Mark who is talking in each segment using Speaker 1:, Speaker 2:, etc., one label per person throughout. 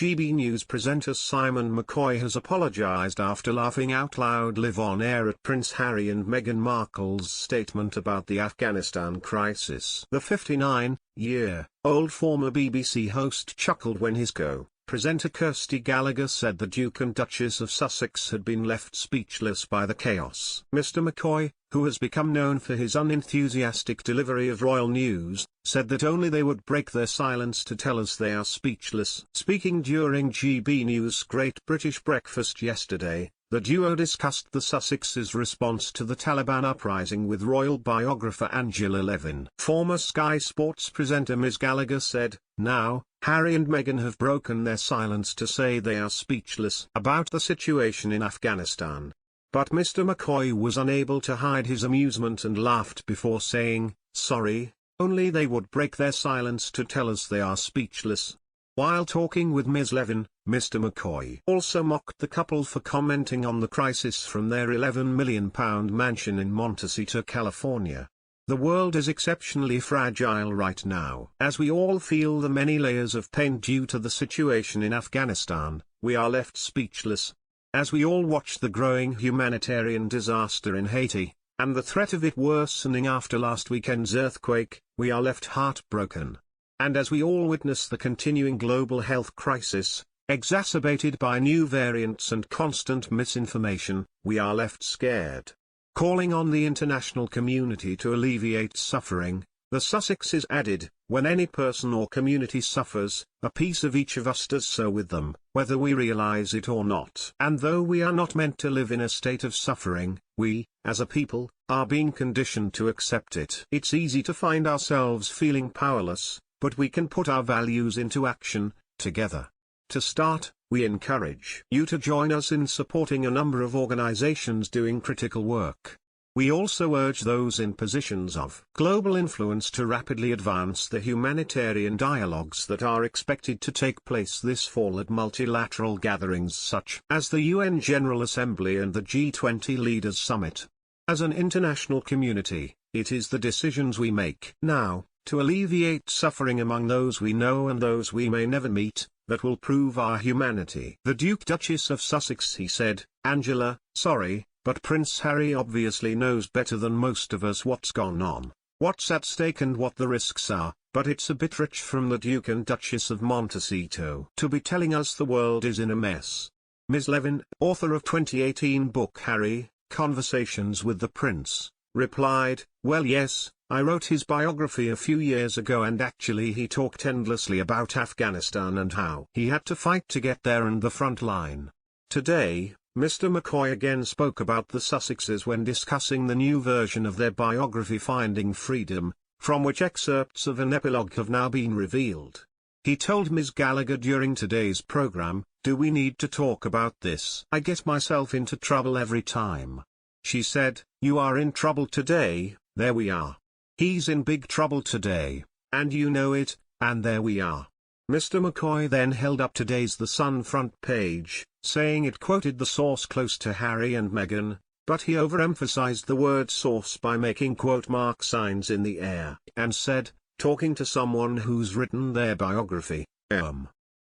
Speaker 1: GB News presenter Simon McCoy has apologised after laughing out loud live on air at Prince Harry and Meghan Markle's statement about the Afghanistan crisis. The 59-year-old former BBC host chuckled when his co-presenter Kirsty Gallagher said the Duke and Duchess of Sussex had been left speechless by the chaos. Mr. McCoy, who has become known for his unenthusiastic delivery of royal news, said that only they would break their silence to tell us they are speechless. Speaking during GB News' Great British Breakfast yesterday, the duo discussed the Sussexes' response to the Taliban uprising with royal biographer Angela Levin. Former Sky Sports presenter Ms. Gallagher said, "Now, Harry and Meghan have broken their silence to say they are speechless about the situation in Afghanistan." But Mr. McCoy was unable to hide his amusement and laughed before saying, "Sorry, only they would break their silence to tell us they are speechless." While talking with Ms. Levin, Mr. McCoy also mocked the couple for commenting on the crisis from their £11 million mansion in Montecito, California. "The world is exceptionally fragile right now. As we all feel the many layers of pain due to the situation in Afghanistan, we are left speechless. As we all watch the growing humanitarian disaster in Haiti, and the threat of it worsening after last weekend's earthquake, we are left heartbroken. And as we all witness the continuing global health crisis, exacerbated by new variants and constant misinformation, we are left scared." Calling on the international community to alleviate suffering, the Sussexes added, "When any person or community suffers, a piece of each of us does so with them, whether we realize it or not. And though we are not meant to live in a state of suffering, we, as a people, are being conditioned to accept it. It's easy to find ourselves feeling powerless, but we can put our values into action, together. To start, we encourage you to join us in supporting a number of organizations doing critical work. We also urge those in positions of global influence to rapidly advance the humanitarian dialogues that are expected to take place this fall at multilateral gatherings such as the UN General Assembly and the G20 Leaders Summit. As an international community, it is the decisions we make now, to alleviate suffering among those we know and those we may never meet, that will prove our humanity." The Duke-Duchess of Sussex, he said, "Angela, sorry, but Prince Harry obviously knows better than most of us what's gone on, what's at stake and what the risks are, but it's a bit rich from the Duke and Duchess of Montecito to be telling us the world is in a mess." Ms. Levin, author of 2018 book Harry, Conversations with the Prince, replied, "Well, yes, I wrote his biography a few years ago and actually he talked endlessly about Afghanistan and how he had to fight to get there and the front line." Today, Mr. McCoy again spoke about the Sussexes when discussing the new version of their biography Finding Freedom, from which excerpts of an epilogue have now been revealed. He told Ms. Gallagher during today's program, "Do we need to talk about this? I get myself into trouble every time." She said, "You are in trouble today, there we are. He's in big trouble today, and you know it, and there we are." Mr. McCoy then held up today's The Sun front page, saying it quoted the source close to Harry and Meghan, but he overemphasized the word source by making quote mark signs in the air, and said, talking to someone who's written their biography,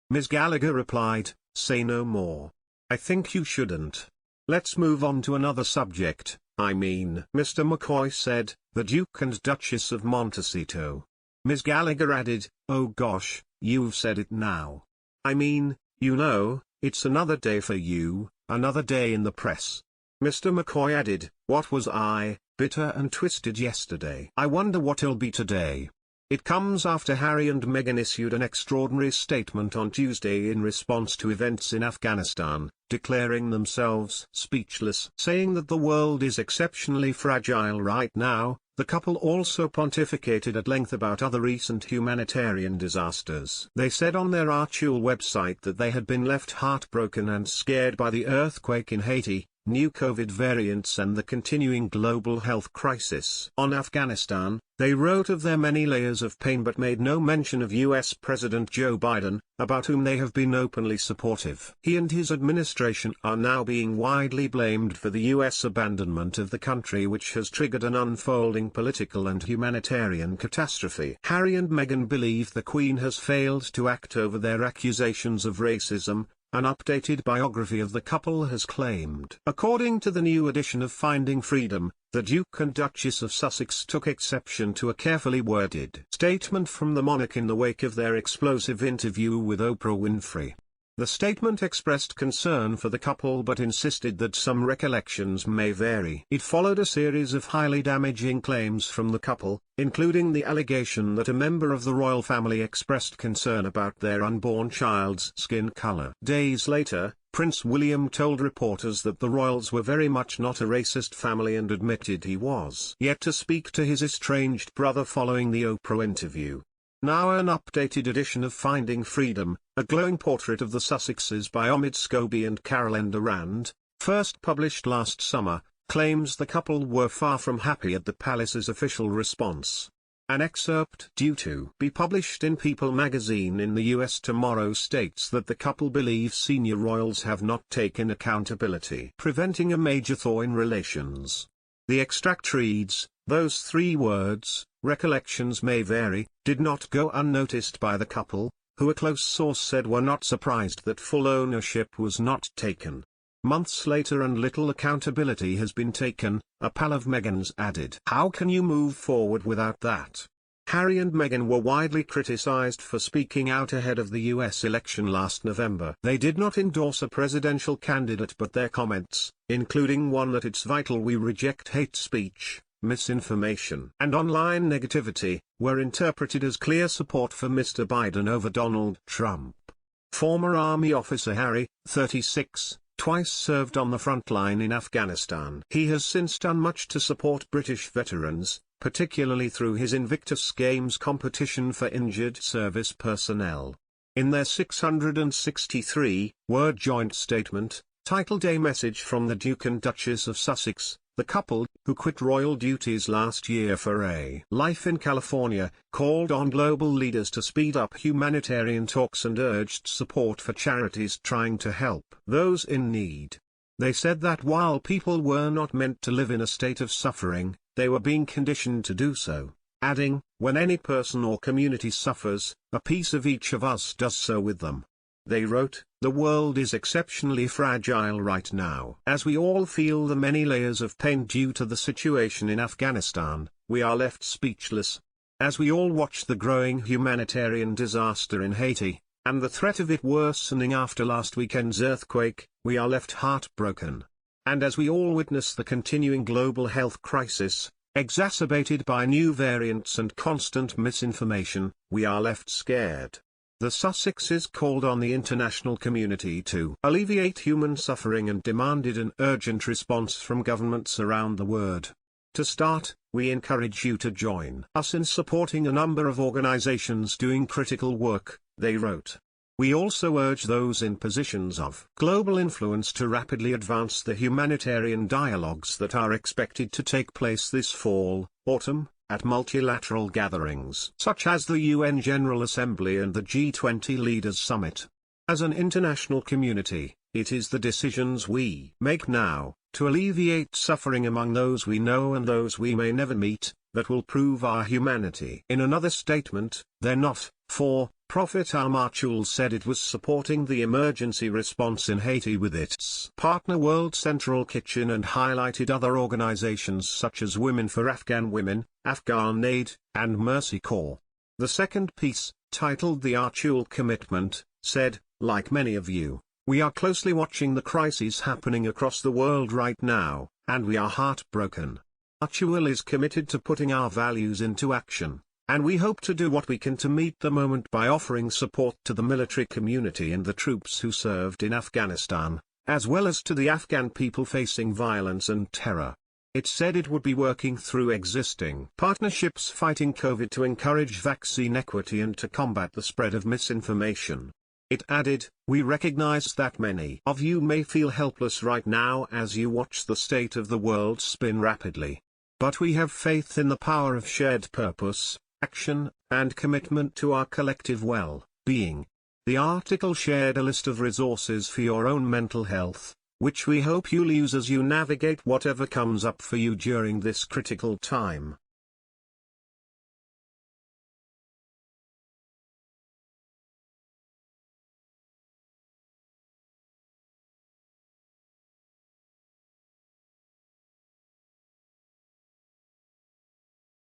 Speaker 1: Ms. Gallagher replied, "Say no more. I think you shouldn't. Let's move on to another subject, Mr. McCoy said, the Duke and Duchess of Montecito. Ms. Gallagher added, "Oh gosh, you've said it now. You know, it's another day for you, another day in the press." Mr. McCoy added, "What was I, bitter and twisted yesterday? I wonder what it'll be today." It comes after Harry and Meghan issued an extraordinary statement on Tuesday in response to events in Afghanistan, declaring themselves speechless. Saying that the world is exceptionally fragile right now, the couple also pontificated at length about other recent humanitarian disasters. They said on their actual website that they had been left heartbroken and scared by the earthquake in Haiti, new COVID variants and the continuing global health crisis. On Afghanistan, they wrote of their many layers of pain but made no mention of US President Joe Biden, about whom they have been openly supportive. He and his administration are now being widely blamed for the US abandonment of the country, which has triggered an unfolding political and humanitarian catastrophe. Harry and Meghan believe the Queen has failed to act over their accusations of racism, an updated biography of the couple has claimed. According to the new edition of Finding Freedom, the Duke and Duchess of Sussex took exception to a carefully worded statement from the monarch in the wake of their explosive interview with Oprah Winfrey. The statement expressed concern for the couple but insisted that some recollections may vary. It followed a series of highly damaging claims from the couple, including the allegation that a member of the royal family expressed concern about their unborn child's skin color. Days later, Prince William told reporters that the royals were very much not a racist family and admitted he was yet to speak to his estranged brother following the Oprah interview. Now an updated edition of Finding Freedom, a glowing portrait of the Sussexes by Omid Scobie and Carolyn Durand, first published last summer, claims the couple were far from happy at the palace's official response. An excerpt due to be published in People magazine in the US tomorrow states that the couple believes senior royals have not taken accountability, preventing a major thaw in relations. The extract reads, "Those three words, recollections may vary, did not go unnoticed by the couple, who a close source said were not surprised that full ownership was not taken. Months later and little accountability has been taken," a pal of Meghan's added. How can you move forward without that? Harry and Meghan were widely criticized for speaking out ahead of the US election last November. They did not endorse a presidential candidate, but their comments, including one that it's vital we reject hate speech, misinformation and online negativity, were interpreted as clear support for Mr. Biden over Donald Trump. Former Army officer Harry, 36, twice served on the front line in Afghanistan. He has since done much to support British veterans, particularly through his Invictus Games competition for injured service personnel. In their 663-word joint statement, titled A Message from the Duke and Duchess of Sussex, the couple, who quit royal duties last year for a life in California, called on global leaders to speed up humanitarian talks and urged support for charities trying to help those in need. They said that while people were not meant to live in a state of suffering, they were being conditioned to do so, adding, "When any person or community suffers, a piece of each of us does so with them." They wrote, "The world is exceptionally fragile right now. As we all feel the many layers of pain due to the situation in Afghanistan, we are left speechless. As we all watch the growing humanitarian disaster in Haiti, and the threat of it worsening after last weekend's earthquake, we are left heartbroken. And as we all witness the continuing global health crisis, exacerbated by new variants and constant misinformation, we are left scared." The Sussexes called on the international community to alleviate human suffering and demanded an urgent response from governments around the world. To start, we encourage you to join us in supporting a number of organizations doing critical work, they wrote. We also urge those in positions of global influence to rapidly advance the humanitarian dialogues that are expected to take place this fall, autumn, at multilateral gatherings such as the UN General Assembly and the G20 Leaders Summit. As an international community, it is the decisions we make now, to alleviate suffering among those we know and those we may never meet, that will prove our humanity. In another statement, they're not for profit. Al-Marchul said it was supporting the emergency response in Haiti with its partner World Central Kitchen and highlighted other organizations such as Women for Afghan Women, Afghan Aid, and Mercy Corps. The second piece, titled The Archul Commitment, said, "Like many of you, we are closely watching the crises happening across the world right now, and we are heartbroken. Archul is committed to putting our values into action, and we hope to do what we can to meet the moment by offering support to the military community and the troops who served in Afghanistan, as well as to the Afghan people facing violence and terror." It said it would be working through existing partnerships fighting COVID to encourage vaccine equity and to combat the spread of misinformation. It added, "We recognize that many of you may feel helpless right now as you watch the state of the world spin rapidly. But we have faith in the power of shared purpose, action, and commitment to our collective well-being." The article shared a list of resources for your own mental health, which we hope you'll use as you navigate whatever comes up for you during this critical time.